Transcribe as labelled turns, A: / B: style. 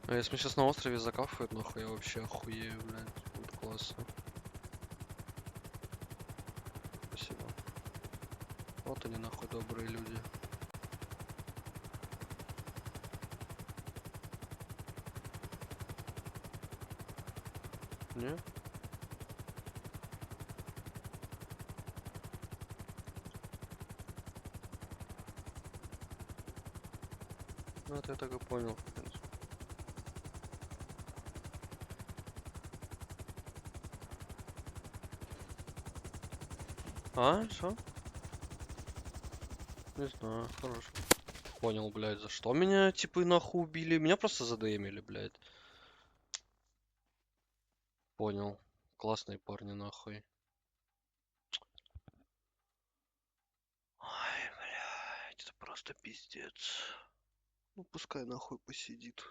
A: А если мы сейчас на острове закафают, нахуй, я вообще охуею, блядь. Будет классно. Спасибо. Вот они, нахуй, добрые люди. Не? Ну, это я так и понял, в принципе. А, что? Не знаю, хорошо. Понял, блядь, за что меня, типа, нахуй убили? Меня просто задемили, блядь. Понял. Классные парни, нахуй. Ай, блядь, это просто пиздец. Ну, пускай нахуй посидит.